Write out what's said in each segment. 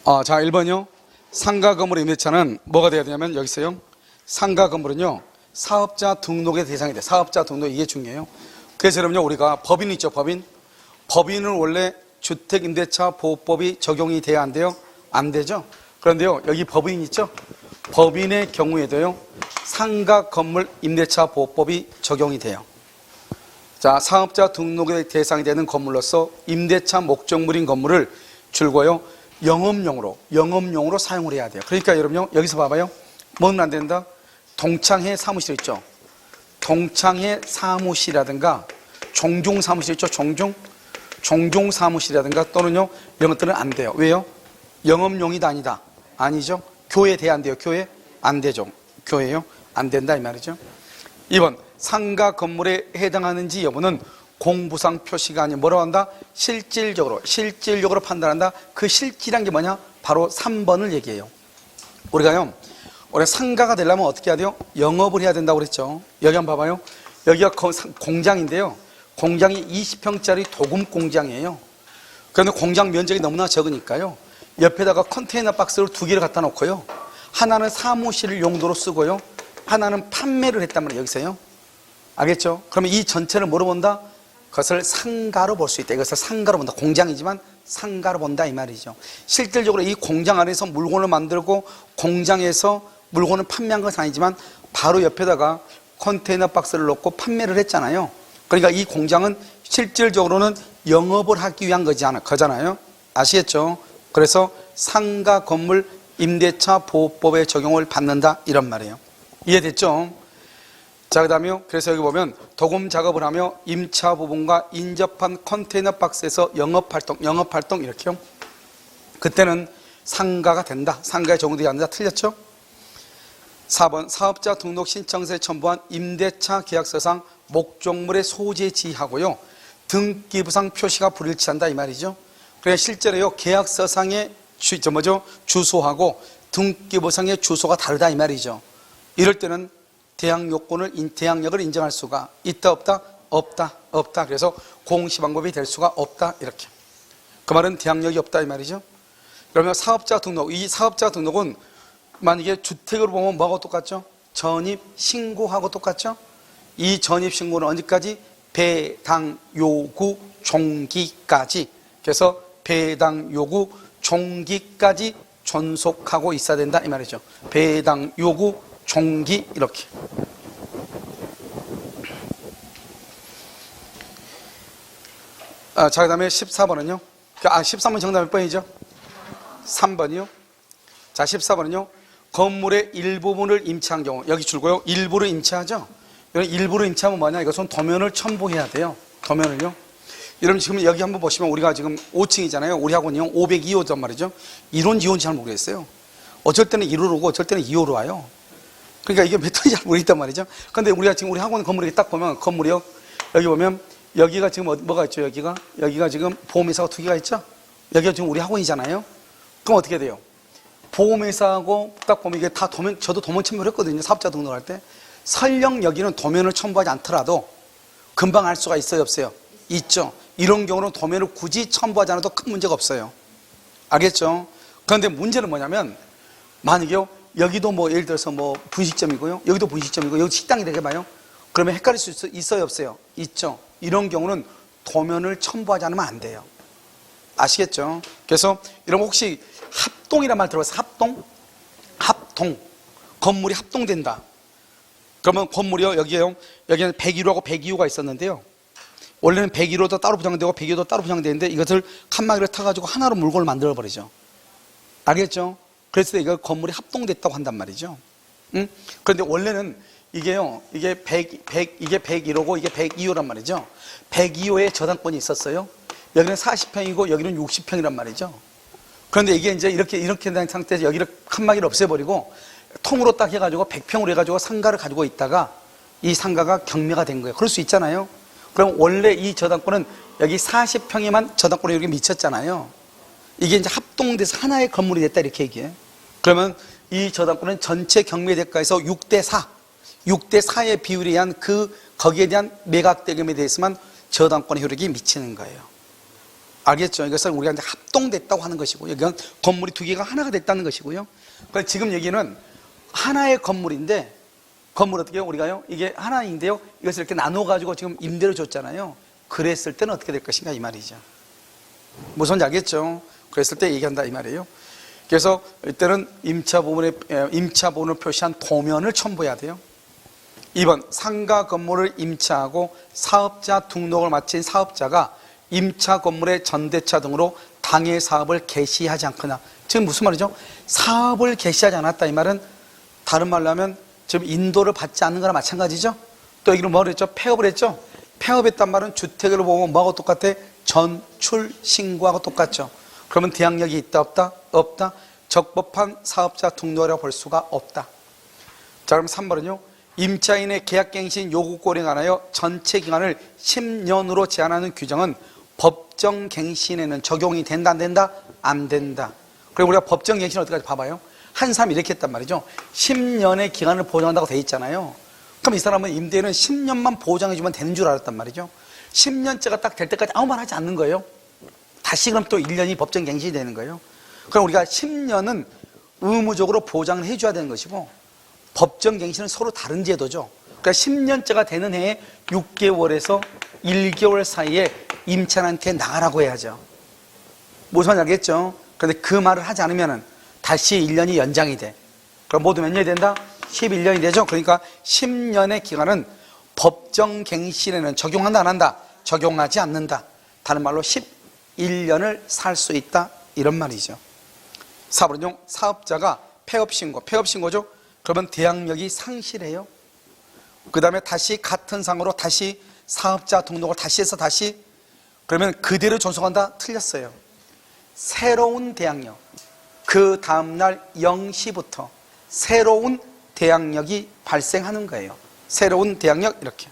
자, 1번이요. 상가 건물의 임대차는 뭐가 돼야 되냐면 여기 있어요. 상가 건물은요, 사업자 등록의 대상이 돼. 사업자 등록, 이게 중요해요. 그래서 여러분요, 우리가 법인 있죠, 법인. 법인은 원래 주택임대차 보호법이 적용이 돼야 안 돼요? 안 되죠? 그런데요, 여기 법인 있죠? 법인의 경우에도요, 상가 건물 임대차 보호법이 적용이 돼요. 자, 사업자 등록의 대상이 되는 건물로서 임대차 목적물인 건물을 줄고요, 영업용으로 사용을 해야 돼요. 그러니까 여러분요, 여기서 봐봐요. 뭐는 안 된다? 동창회 사무실 있죠? 동창회 사무실이라든가 종종 사무실 있죠? 종종 사무실이라든가 또는요, 이런 것들은 안 돼요. 왜요? 영업용이다 아니다? 아니죠. 교회 돼야 안 돼요? 교회? 안 되죠. 교회요? 안 된다 이 말이죠. 2번, 상가 건물에 해당하는지 여부는 공부상 표시가 아닌 뭐라고 한다? 실질적으로 판단한다. 그 실질한 게 뭐냐? 바로 3번을 얘기해요. 우리가요, 올해 상가가 되려면 어떻게 해야 돼요? 영업을 해야 된다고 그랬죠. 여기 한번 봐봐요. 여기가 공장인데요, 공장이 20평짜리 도금 공장이에요. 그런데 공장 면적이 너무나 적으니까요, 옆에다가 컨테이너 박스를 2개를 갖다 놓고요, 하나는 사무실 용도로 쓰고요, 하나는 판매를 했단 말이에요. 여기서요. 알겠죠? 그러면 이 전체를 뭐로 본다? 그것을 상가로 볼 수 있다. 이것을 상가로 본다. 공장이지만 상가로 본다 이 말이죠. 실질적으로 이 공장 안에서 물건을 만들고 공장에서 물건을 판매한 것은 아니지만 바로 옆에다가 컨테이너 박스를 놓고 판매를 했잖아요. 그러니까 이 공장은 실질적으로는 영업을 하기 위한 거잖아요. 아시겠죠? 그래서 상가 건물 임대차 보호법의 적용을 받는다 이런 말이에요. 이해됐죠? 자, 그 다음에요. 그래서 여기 보면 도금 작업을 하며 임차 부분과 인접한 컨테이너 박스에서 영업활동 이렇게요. 그때는 상가가 된다. 상가에 적용되지 않는다. 틀렸죠? 4번, 사업자 등록 신청서에 첨부한 임대차 계약서상 목적물의 소재지하고요, 등기부상 표시가 불일치한다 이 말이죠. 그러니까 실제로요, 계약서상의 주소하고 등기부상의 주소가 다르다 이 말이죠. 이럴 때는 대항력을 인정할 수가 있다 없다? 없다. 그래서 공시방법이 될 수가 없다 이렇게. 그 말은 대항력이 없다 이 말이죠. 그러면 사업자 등록, 이 사업자 등록은 만약에 주택으로 보면 뭐하고 똑같죠? 전입신고하고 똑같죠? 이 전입신고는 언제까지? 배당요구 종기까지. 그래서 배당요구 종기까지 존속하고 있어야 된다 이 말이죠. 배당요구 종기 이렇게. 자, 그 다음에 14번은요. 13번 정답 몇 번이죠? 3번이요. 자, 14번은요. 건물의 일부분을 임차한 경우, 여기 줄고요, 일부를 임차하죠. 일부를 임차하면 뭐냐? 이것은 도면을 첨부해야 돼요. 도면을요. 여러분 지금 여기 한번 보시면 우리가 지금 5층이잖아요. 우리 학원이요 502호단 말이죠. 1호인지 2호인지 잘 모르겠어요. 어쩔 때는 1호로 오고 어쩔 때는 2호로 와요. 그러니까 이게 몇 톤인지 잘 모르겠단 말이죠. 그런데 우리가 지금 우리 학원 건물에 딱 보면 건물이요, 여기 보면 여기가 지금 뭐가 있죠? 여기가 지금 보험회사가 2개가 있죠. 여기가 지금 우리 학원이잖아요. 그럼 어떻게 돼요? 보험회사하고 딱 보면 이게 다 도면, 저도 도면 첨부를 했거든요. 사업자 등록할 때. 설령 여기는 도면을 첨부하지 않더라도 금방 알 수가 있어요, 없어요? 있죠. 이런 경우는 도면을 굳이 첨부하지 않아도 큰 문제가 없어요. 알겠죠? 그런데 문제는 뭐냐면, 만약에요, 여기도 뭐 예를 들어서 뭐 분식점이고요, 여기도 분식점이고, 여기 식당이 되게 봐요. 그러면 헷갈릴 수 있어요, 없어요? 있죠. 이런 경우는 도면을 첨부하지 않으면 안 돼요. 아시겠죠? 그래서 여러분 혹시 합동이란 말 들어봤어요? 합동. 건물이 합동된다. 그러면 건물이요, 여기에는 101호하고 102호가 있었는데요, 원래는 101호도 따로 부장되고 102호도 따로 부장되는데 이것을 칸막이를 타가지고 하나로 물건을 만들어버리죠. 알겠죠? 그래서 이거 건물이 합동됐다고 한단 말이죠. 응? 그런데 원래는 이게 101호고 이게 102호란 말이죠. 102호에 저당권이 있었어요. 여기는 40평이고 여기는 60평이란 말이죠. 그런데 이게 이제 이렇게 된 상태에서 여기를 칸막이를 없애버리고 통으로 딱 해가지고 100평으로 해가지고 상가를 가지고 있다가 이 상가가 경매가 된 거예요. 그럴 수 있잖아요. 그럼 원래 이 저당권은 여기 40평에만 저당권이 이렇게 미쳤잖아요. 이게 이제 합동돼서 하나의 건물이 됐다 이렇게 얘기해요. 그러면 이 저당권은 전체 경매 대가에서 6대4의 비율에 의한 거기에 대한 매각 대금에 대해서만 저당권의 효력이 미치는 거예요. 알겠죠? 이것은 우리가 이제 합동됐다고 하는 것이고, 여기는 건물이 두 개가 하나가 됐다는 것이고요. 그러니까 지금 얘기는 하나의 건물인데, 건물 어떻게 해요? 우리가요? 이게 하나인데요. 이것을 이렇게 나눠가지고 지금 임대로 줬잖아요. 그랬을 때는 어떻게 될 것인가 이 말이죠. 무슨 알겠죠? 그랬을 때 얘기한다 이 말이에요. 그래서 이때는 임차본을 표시한 도면을 첨부해야 돼요. 2번, 상가 건물을 임차하고 사업자 등록을 마친 사업자가 임차 건물의 전대차 등으로 당해 사업을 개시하지 않거나, 지금 무슨 말이죠? 사업을 개시하지 않았다 이 말은 다른 말로 하면 지금 인도를 받지 않는 거나 마찬가지죠. 또 여기는 뭐를 했죠? 폐업을 했죠. 폐업했단 말은 주택을 보면 뭐하고 똑같아? 전출 신고하고 똑같죠. 그러면 대항력이 있다 없다? 없다. 적법한 사업자 등록이라고 볼 수가 없다. 자, 그럼 3번은요. 임차인의 계약갱신 요구권에 관하여 전체 기간을 10년으로 제한하는 규정은 법정갱신에는 적용이 된다 안 된다? 안 된다. 그리고 우리가 법정갱신 어떻게까지 봐봐요. 한 사람이 이렇게 했단 말이죠. 10년의 기간을 보장한다고 돼 있잖아요. 그럼 이 사람은 임대인은 10년만 보장해주면 되는 줄 알았단 말이죠. 10년째가 딱 될 때까지 아무 말 하지 않는 거예요. 다시 그럼 또 1년이 법정갱신이 되는 거예요. 그럼 우리가 10년은 의무적으로 보장을 해줘야 되는 것이고, 법정갱신은 서로 다른 제도죠. 그러니까 10년째가 되는 해에 6개월에서 1개월 사이에 임차인한테 나가라고 해야죠. 무슨 말인지 알겠죠? 그런데 그 말을 하지 않으면 다시 1년이 연장이 돼. 그럼 모두 몇 년이 된다? 11년이 되죠. 그러니까 10년의 기간은 법정갱신에는 적용한다 안 한다? 적용하지 않는다. 다른 말로 11년을 살 수 있다 이런 말이죠. 4번은요. 사업자가 폐업신고죠. 그러면 대항력이 상실해요. 그 다음에 다시 같은 상으로 다시 사업자 등록을 다시 해서 다시, 그러면 그대로 존속한다? 틀렸어요. 새로운 대항력, 그 다음날 0시부터 새로운 대항력이 발생하는 거예요. 새로운 대항력 이렇게.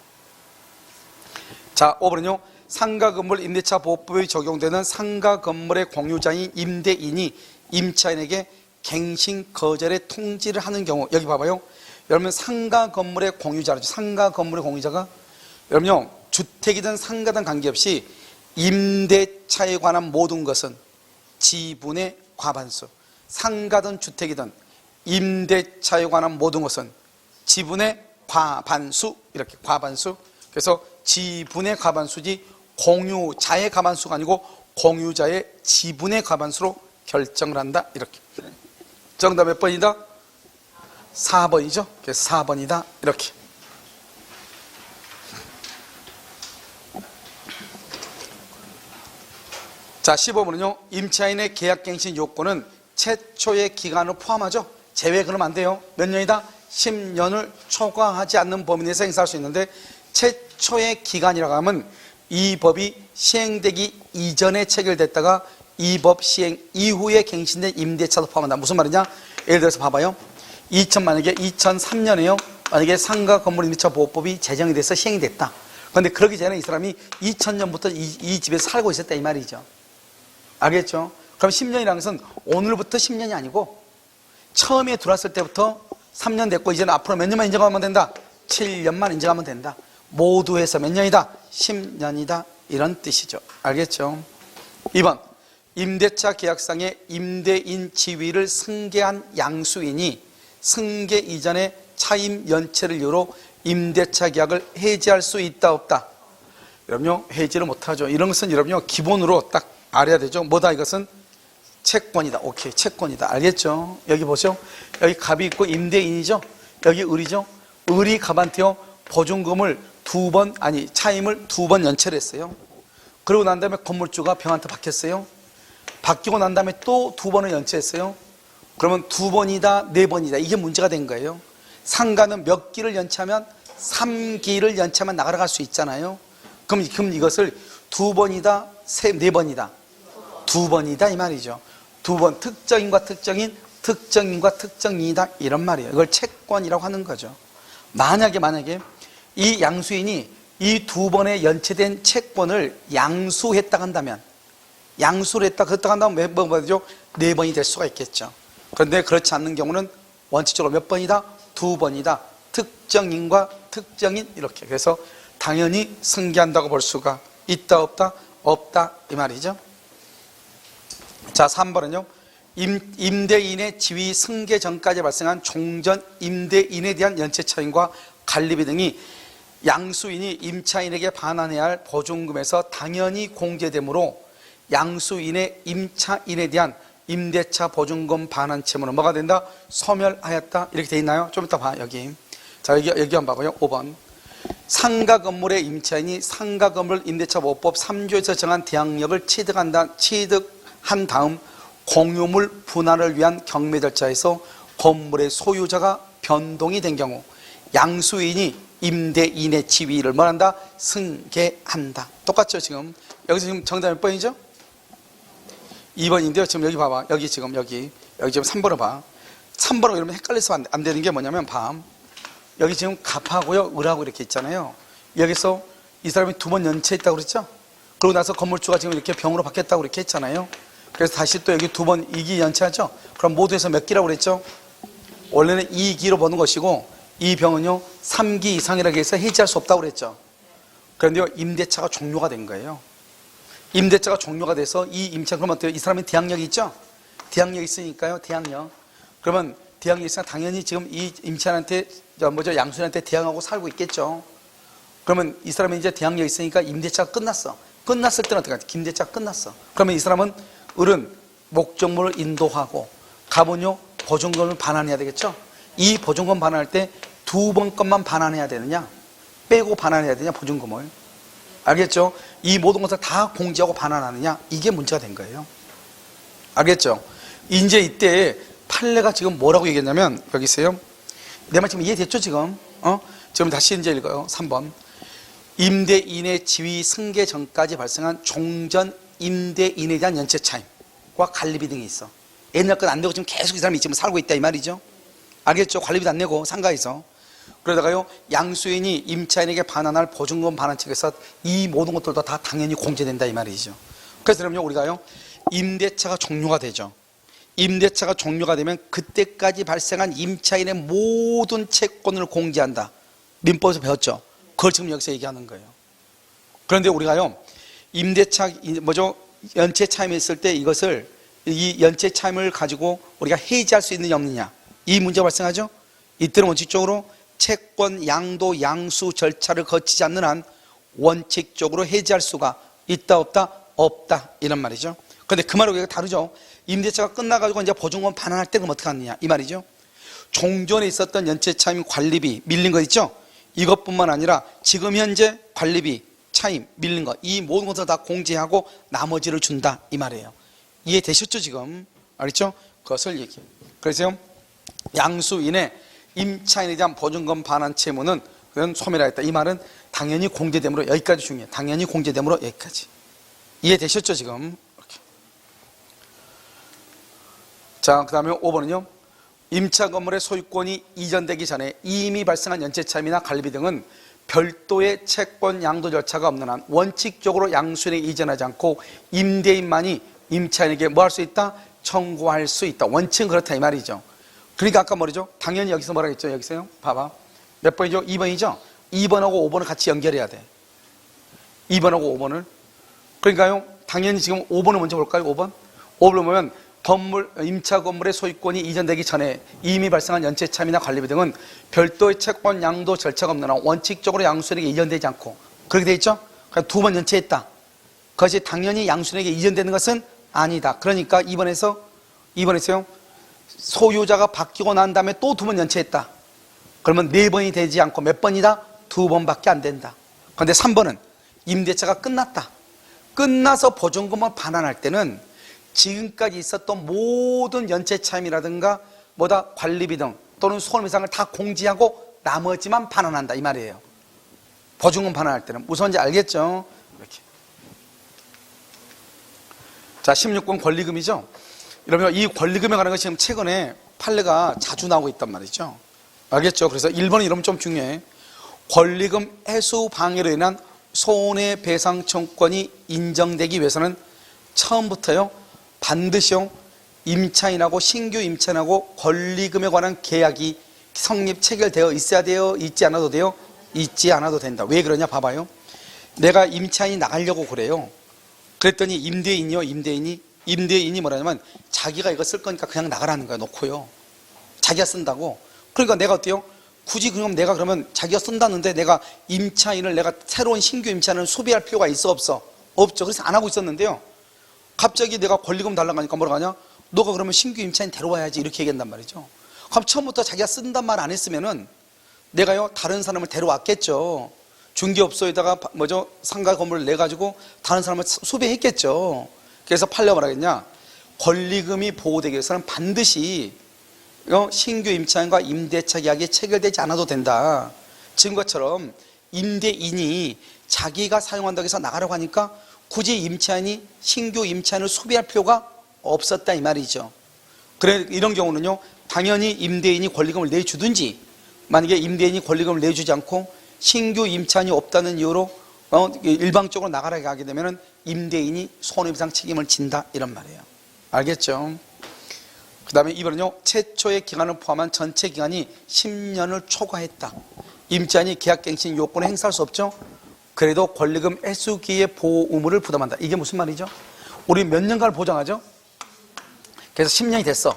자, 5번은요. 상가건물 임대차 보호법에 적용되는 상가건물의 공유자인 임대인이 임차인에게 갱신 거절의 통지를 하는 경우, 여기 봐봐요. 여러분 상가건물의 공유자죠. 상가건물의 공유자가 여러분요 주택이든 상가든 관계없이 임대차에 관한 모든 것은 지분의 과반수, 상가든 주택이든 임대차에 관한 모든 것은 지분의 과반수, 이렇게 과반수. 그래서 지분의 과반수지 공유자의 과반수가 아니고 공유자의 지분의 과반수로 결정을 한다 이렇게. 정답 몇 번이다? 4번이죠. 그래서 4번이다 이렇게. 자, 15번은요. 임차인의 계약갱신 요건은 최초의 기간을 포함하죠. 제외 그러면 안 돼요. 몇 년이다? 10년을 초과하지 않는 범위 내에서 행사할 수 있는데, 최초의 기간이라고 하면 이 법이 시행되기 이전에 체결됐다가 이 법 시행 이후에 갱신된 임대차도 포함한다. 무슨 말이냐? 예를 들어서 봐봐요. 만약에 2003년에요. 만약에 상가 건물 임대차 보호법이 제정이 돼서 시행이 됐다. 그런데 그러기 전에 이 사람이 2000년부터 이 집에서 살고 있었다 이 말이죠. 알겠죠? 그럼 10년이라는 것은 오늘부터 10년이 아니고 처음에 들어왔을 때부터 3년 됐고 이제는 앞으로 몇 년만 인정하면 된다? 7년만 인정하면 된다. 모두 해서 몇 년이다? 10년이다. 이런 뜻이죠. 알겠죠? 2번, 임대차 계약상의 임대인 지위를 승계한 양수인이 승계 이전에 차임 연체를 이유로 임대차 계약을 해지할 수 있다 없다? 여러분요 해지를 못하죠. 이런 것은 여러분요 기본으로 딱 알아야 되죠. 뭐다? 이것은 채권이다. 오케이, 채권이다. 알겠죠? 여기 보세요. 여기 갑이 있고 임대인이죠. 여기 을이죠. 을이 갑한테요 보증금을 차임을 2번 연체를 했어요. 그러고 난 다음에 건물주가 병한테 바뀌었어요. 바뀌고 난 다음에 또 2번을 연체했어요. 그러면 2번이다 4번이다 이게 문제가 된 거예요. 상가는 몇 기를 연체하면 3기를 연체하면 나가러 갈 수 있잖아요. 그럼 이것을 2번이다 4번이다 2번이다 이 말이죠. 2번 특정인과 특정인, 특정인과 특정인이다 이런 말이에요. 이걸 채권이라고 하는 거죠. 만약에 이 양수인이 이 2번에 연체된 채권을 양수했다 한다면, 양수를 했다 한다면 몇 번 되죠? 4번이 될 수가 있겠죠. 그런데 그렇지 않는 경우는 원칙적으로 몇 번이다? 2번이다. 특정인과 특정인 이렇게. 그래서 당연히 승계한다고 볼 수가 있다 없다? 없다 이 말이죠. 자, 3번은요. 임대인의 지위 승계 전까지 발생한 종전 임대인에 대한 연체 차임과 관리비 등이 양수인이 임차인에게 반환해야 할 보증금에서 당연히 공제되므로 양수인의 임차인에 대한 임대차 보증금 반환 채무는 뭐가 된다? 소멸하였다. 이렇게 돼 있나요? 좀 이따 봐, 여기. 자, 여기 한번 봐봐요. 5번. 상가 건물의 임차인이 상가 건물 임대차 보호법 3조에서 정한 대항력을 취득한 다음 공유물 분할을 위한 경매 절차에서 건물의 소유자가 변동이 된 경우 양수인이 임대인의 지위를 뭐한다? 승계한다. 똑같죠, 지금? 여기서 지금 정답 몇 번이죠? 2번인데요. 지금 여기 봐봐. 여기 지금 여기 지금 3번을 봐. 3번하고 이러면 헷갈려서 안 되는 게 뭐냐면 여기 지금 갑하고요, 을하고 이렇게 있잖아요. 여기서 이 사람이 2번 연체했다고 그랬죠? 그러고 나서 건물주가 지금 이렇게 병으로 바뀌었다고 이렇게 했잖아요. 그래서 다시 또 여기 2번 2기 연체하죠? 그럼 모두 해서 몇 기라고 그랬죠? 원래는 2기로 보는 것이고 이 병은요 3기 이상이라고 해서 해지할 수 없다고 그랬죠. 그런데요 임대차가 종료가 된 거예요. 임대차가 종료가 돼서 이 임차, 그러면 어때요? 이 사람이 대항력이 있죠? 대항력이 있으니까요, 대항력. 그러면 대항력이 있으니까 당연히 지금 이 임차인한테 양수인한테 대항하고 살고 있겠죠. 그러면 이 사람이 이제 대항력이 있으니까 임대차가 끝났어. 끝났을 때는 어떻게 하지? 임대차가 끝났어. 그러면 이 사람은 을은 목적물을 인도하고 갑은요 보증금을 반환해야 되겠죠. 이 보증금 반환할 때 2번 것만 반환해야 되느냐, 빼고 반환해야 되냐, 보증금을. 알겠죠? 이 모든 것을 다 공제하고 반환하느냐, 이게 문제가 된 거예요. 알겠죠? 이제 이때 판례가 지금 뭐라고 얘기했냐면, 여기 있어요. 내 말 지금 이해됐죠, 지금? 지금 다시 이제 읽어요. 3번. 임대인의 지위 승계 전까지 발생한 종전 임대인에 대한 연체 차임과 관리비 등이 있어. 옛날 건 안 내고 지금 계속 이 사람이 지금 살고 있다, 이 말이죠. 알겠죠? 관리비도 안 내고 상가에서. 그러다가요 양수인이 임차인에게 반환할 보증금 반환 책에서 이 모든 것들도 다 당연히 공제된다, 이 말이죠. 그래서 그러면 우리가요 임대차가 종료가 되죠. 임대차가 종료가 되면 그때까지 발생한 임차인의 모든 채권을 공제한다. 민법에서 배웠죠. 그걸 지금 여기서 얘기하는 거예요. 그런데 우리가요 임대차 연체 차임이 있을 때 이것을, 이 연체 차임을 가지고 우리가 해지할 수 있느냐 없느냐, 이 문제가 발생하죠. 이때는 원칙적으로 채권 양도 양수 절차를 거치지 않는 한 원칙적으로 해지할 수가 있다 없다? 없다, 이런 말이죠. 그런데 그 말하고 다르죠. 임대차가 끝나가지고 이제 보증금 반환할 때 그럼 어떻게 하느냐, 이 말이죠. 종전에 있었던 연체 차임 관리비 밀린 거 있죠. 이것뿐만 아니라 지금 현재 관리비 차임 밀린 거, 이 모든 것을 다 공제하고 나머지를 준다, 이 말이에요. 이해되셨죠, 지금? 알겠죠? 그것을 얘기해요. 그래서 양수인의 임차인에 대한 보증금 반환 채무는 그건 소멸하였다. 이 말은 당연히 공제되므로 여기까지 중요해요. 당연히 공제되므로 여기까지. 이해되셨죠, 지금? 이렇게. 자, 그 다음에 5번은요. 임차 건물의 소유권이 이전되기 전에 이미 발생한 연체 차임이나 관리비 등은 별도의 채권 양도 절차가 없는 한 원칙적으로 양수인에게 이전하지 않고 임대인만이 임차인에게 뭐 할 수 있다? 청구할 수 있다. 원칙은 그렇다, 이 말이죠. 그러니까 아까 뭐죠? 당연히 여기서 뭐라고 했죠? 여기서요? 봐봐. 몇 번이죠? 2번이죠? 2번하고 5번을 같이 연결해야 돼. 2번하고 5번을. 그러니까요, 당연히 지금 5번을 먼저 볼까요? 5번? 5번을 보면 임차 건물의 소유권이 이전되기 전에 이미 발생한 연체 차임이나 관리비 등은 별도의 채권 양도 절차가 없는 한 원칙적으로 양수인에게 이전되지 않고, 그렇게 돼 있죠? 그러니까 2번 연체했다. 그것이 당연히 양수인에게 이전되는 것은 아니다. 그러니까 2번에서요. 소유자가 바뀌고 난 다음에 또 2번 연체했다. 그러면 4번이 되지 않고 몇 번이다? 2번밖에 안 된다. 그런데 3번은 임대차가 끝났다. 끝나서 보증금을 반환할 때는 지금까지 있었던 모든 연체 차임이라든가 관리비 등 또는 손해배상을 다 공제하고 나머지만 반환한다, 이 말이에요. 보증금 반환할 때는 무슨 말인지 알겠죠? 이렇게. 자, 16번 권리금이죠. 여러분, 이 권리금에 관한 것이 지금 최근에 판례가 자주 나오고 있단 말이죠. 알겠죠? 그래서 1번은 이러면 좀 중요해. 권리금 해소 방해로 인한 손해배상 청구권이 인정되기 위해서는 처음부터요 반드시요 임차인하고 신규 임차인하고 권리금에 관한 계약이 성립 체결되어 있어야 돼요? 있지 않아도 돼요? 있지 않아도 된다. 왜 그러냐 봐봐요. 내가 임차인이 나가려고 그래요. 그랬더니 임대인이 임대인이 뭐라냐면 자기가 이거 쓸 거니까 그냥 나가라는 거야. 놓고요. 자기가 쓴다고. 그러니까 내가 어때요? 굳이 그럼 내가 그러면 자기가 쓴다는데 내가 임차인을 내가 새로운 신규 임차인을 소비할 필요가 있어 없어? 없죠. 그래서 안 하고 있었는데요. 갑자기 내가 권리금 달라고 하니까 뭐라고 하냐? 너가 그러면 신규 임차인 데려와야지 이렇게 얘기한단 말이죠. 그럼 처음부터 자기가 쓴단 말 안 했으면은 내가요 다른 사람을 데려왔겠죠. 중개업소에다가 상가 건물을 내가지고 다른 사람을 소비했겠죠. 그래서 팔려고 하겠냐? 권리금이 보호되기 위해서는 반드시 신규 임차인과 임대차 계약이 체결되지 않아도 된다. 지금것처럼 임대인이 자기가 사용한다고 해서 나가라고 하니까 굳이 임차인이 신규 임차인을 소비할 필요가 없었다 이 말이죠. 그래 이런 경우는요 당연히 임대인이 권리금을 내주든지, 만약에 임대인이 권리금을 내주지 않고 신규 임차인이 없다는 이유로 일방적으로 나가라고 하게 되면 임대인이 손해배상 책임을 진다 이런 말이에요. 알겠죠? 그 다음에 이번은요 최초의 기간을 포함한 전체 기간이 10년을 초과했다. 임차인이 계약갱신 요건을 행사할 수 없죠. 그래도 권리금 해수기의 보호 의무를 부담한다. 이게 무슨 말이죠? 우리 몇 년간을 보장하죠? 그래서 10년이 됐어.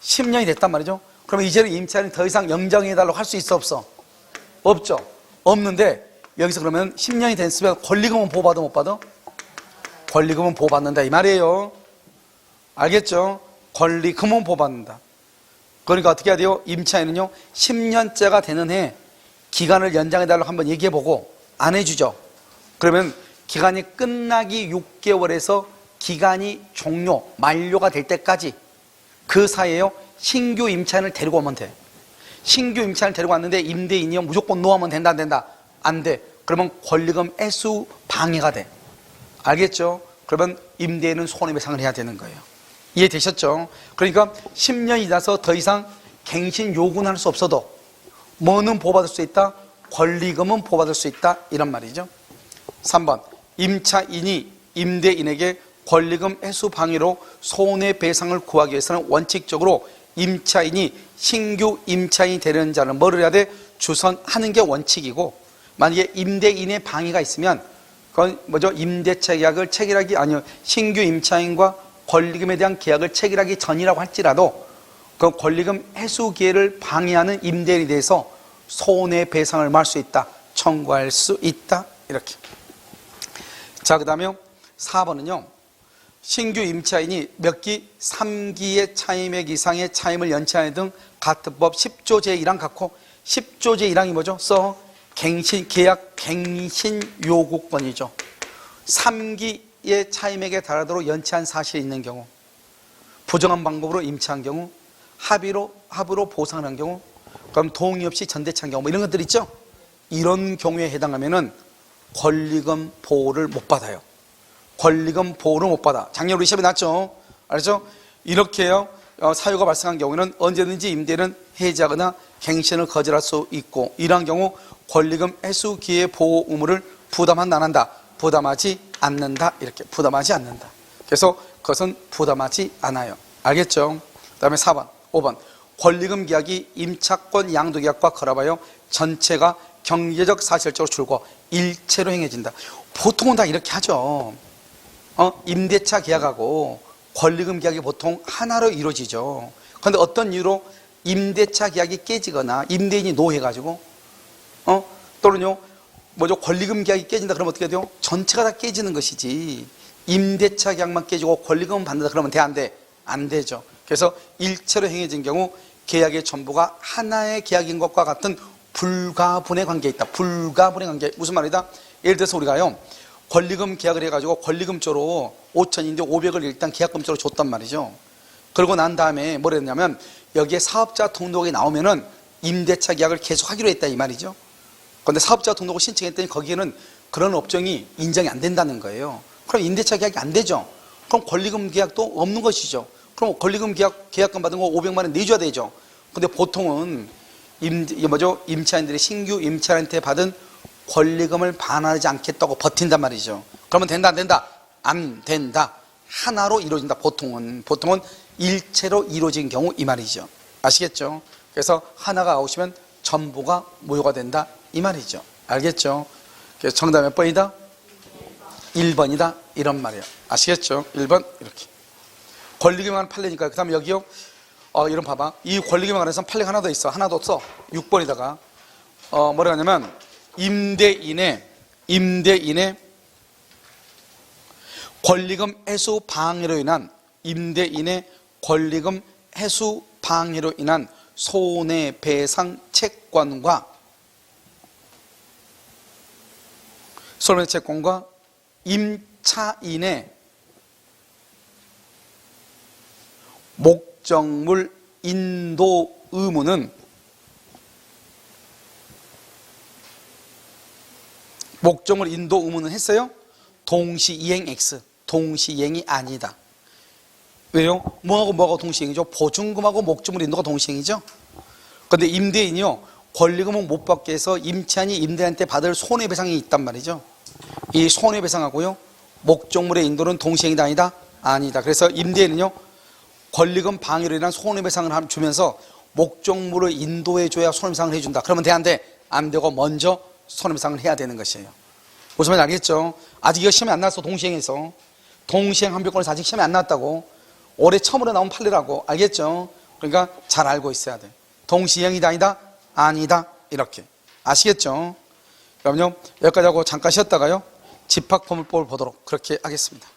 10년이 됐단 말이죠. 그러면 이제는 임차인이 더 이상 영장해달라고 할 수 있어 없어? 없죠. 없는데 여기서 그러면 10년이 됐으면 권리금은 보호받아 못 받아? 권리금은 보호받는다 이 말이에요. 알겠죠? 권리금은 보호받는다. 그러니까 어떻게 해야 돼요? 임차인은요 10년째가 되는 해 기간을 연장해달라고 한번 얘기해보고 안 해주죠. 그러면 기간이 끝나기 6개월에서 기간이 만료가 될 때까지 그 사이에요 신규 임차인을 데리고 오면 돼. 신규 임차인을 데리고 왔는데 임대인이요 무조건 노하면 된다 안 된다? 안 돼. 그러면 권리금 애수 방해가 돼. 알겠죠? 그러면 임대인은 손해배상을 해야 되는 거예요. 이해되셨죠? 그러니까 10년이 지나서 더 이상 갱신 요구는 할 수 없어도 뭐는 보호받을 수 있다? 권리금은 보호받을 수 있다 이런 말이죠. 3번 임차인이 임대인에게 권리금 해수 방해로 손해배상을 구하기 위해서는 원칙적으로 임차인이 신규 임차인이 되는 자를 뭐를 해야 돼? 주선하는 게 원칙이고, 만약에 임대인의 방해가 있으면 그건 임대차 계약을 체결하기 아니요 신규 임차인과 권리금에 대한 계약을 체결하기 전이라고 할지라도 그 권리금 해수 기회를 방해하는 임대인에 대해서 손해배상을 할 수 있다. 청구할 수 있다. 이렇게. 자, 그 다음에 4번은요. 신규 임차인이 몇 기? 3기의 차임액 이상의 차임을 연체하는 등 가트법 10조 제1항 갖고 10조 제1항이 뭐죠? 계약 갱신 요구권이죠. 3기의 차임액에 달하도록 연체한 사실이 있는 경우, 부정한 방법으로 임차한 경우, 합의로 보상한 경우, 그럼 동의 없이 전대차한 경우 이런 것들 있죠? 이런 경우에 해당하면은 권리금 보호를 못 받아요. 권리금 보호를 못 받아. 작년 우리 시험에 났죠? 알죠? 이렇게요 사유가 발생한 경우에는 언제든지 임대인은 해지하거나 갱신을 거절할 수 있고, 이러한 경우 권리금 해수 기회 보호 의무를 부담한다 안 한다? 부담하지 않는다. 이렇게 부담하지 않는다. 그래서 그것은 부담하지 않아요. 알겠죠? 그 다음에 4번 5번 권리금 계약이 임차권 양도계약과 결합하여 전체가 경제적 사실적으로 줄고 일체로 행해진다. 보통은 다 이렇게 하죠. 임대차 계약하고 권리금 계약이 보통 하나로 이루어지죠. 그런데 어떤 이유로 임대차 계약이 깨지거나 임대인이 노해가지고 또는요 권리금 계약이 깨진다 그러면 어떻게 돼요? 전체가 다 깨지는 것이지 임대차 계약만 깨지고 권리금은 받는다 그러면 돼 안 돼? 안 되죠. 그래서 일체로 행해진 경우 계약의 전부가 하나의 계약인 것과 같은 불가분의 관계에 있다. 불가분의 관계. 무슨 말이다? 예를 들어서 우리가요 권리금 계약을 해가지고 권리금조로 5천인데 500을 일단 계약금조로 줬단 말이죠. 그러고 난 다음에 뭘 했냐면 여기에 사업자 등록이 나오면은 임대차 계약을 계속 하기로 했다 이 말이죠. 그런데 사업자 등록을 신청했더니 거기에는 그런 업종이 인정이 안 된다는 거예요. 그럼 임대차 계약이 안 되죠. 그럼 권리금 계약도 없는 것이죠. 그럼 권리금 계약금 받은 거 500만 원 내줘야 되죠. 근데 보통은 임차인들이 신규 임차인한테 받은 권리금을 반환하지 않겠다고 버틴단 말이죠. 그러면 된다 안 된다? 안 된다. 하나로 이루어진다. 보통은 일체로 이루어진 경우 이 말이죠. 아시겠죠? 그래서 하나가 아웃이면 전부가 무효가 된다 이 말이죠. 알겠죠? 그래서 정답 몇 번이다? 1번이다 이런 말이에요. 아시겠죠? 1번 이렇게. 권리금융하는 판례니까. 그 다음에 여기요. 이런 봐봐. 이 권리금융안에서 판례가 하나 더 있어. 하나 더 없어. 6번에다가. 뭐라 하냐면, 임대인의 권리금 해수 방해로 인한, 임대인의 권리금 해수 방해로 인한 손해배상 채권과 임차인의 목적물 인도 의무는 했어요? 동시이행 X, 동시이행이 아니다. 왜요? 뭐하고 동시이행이죠? 보증금하고 목적물 인도가 동시이행이죠? 그런데 임대인이요, 권리금은 못 받게 해서 임차인이 임대인한테 받을 손해배상이 있단 말이죠. 이 손해배상하고요, 목적물의 인도는 동시이행이다 아니다? 아니다. 그래서 임대인은요, 권리금 방해로 인한 손해배상을 주면서 목적물을 인도해줘야 손해배상을 해준다. 그러면 돼, 안 돼? 안 되고 먼저 손해배상을 해야 되는 것이에요. 무슨 말인지 알겠죠? 아직 이거 시험에 안 나왔어. 동시행에서. 동시행 한별권에서 아직 시험에 안 나왔다고. 올해 처음으로 나온 판례라고. 알겠죠? 그러니까 잘 알고 있어야 돼. 동시행이다 아니다? 아니다. 이렇게. 아시겠죠? 그럼요, 여기까지 하고 잠깐 쉬었다가요, 집합법을 보도록 그렇게 하겠습니다.